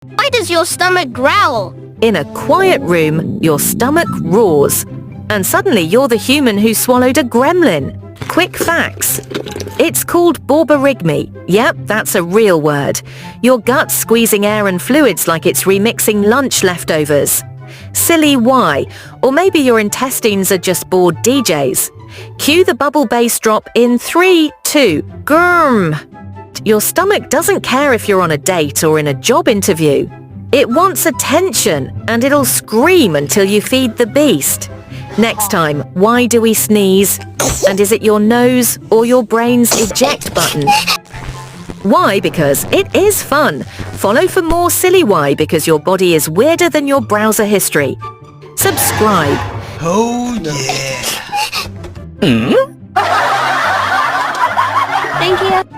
Why does your stomach growl? In a quiet room, your stomach roars. And suddenly you're the human who swallowed a gremlin. Quick facts. It's called borborygmi. Yep, that's a real word. Your gut's squeezing air and fluids like it's remixing lunch leftovers. Silly why? Or maybe your intestines are just bored DJs. Cue the bubble bass drop in 3, 2, grrm. Your stomach doesn't care if you're on a date or in a job interview. It wants attention, and it'll scream until you feed the beast. Next time, why do we sneeze? And is it your nose or your brain's eject button? Why? Because it is fun. Follow for more silly why because your body is weirder than your browser history. Subscribe. Oh yeah. Thank you.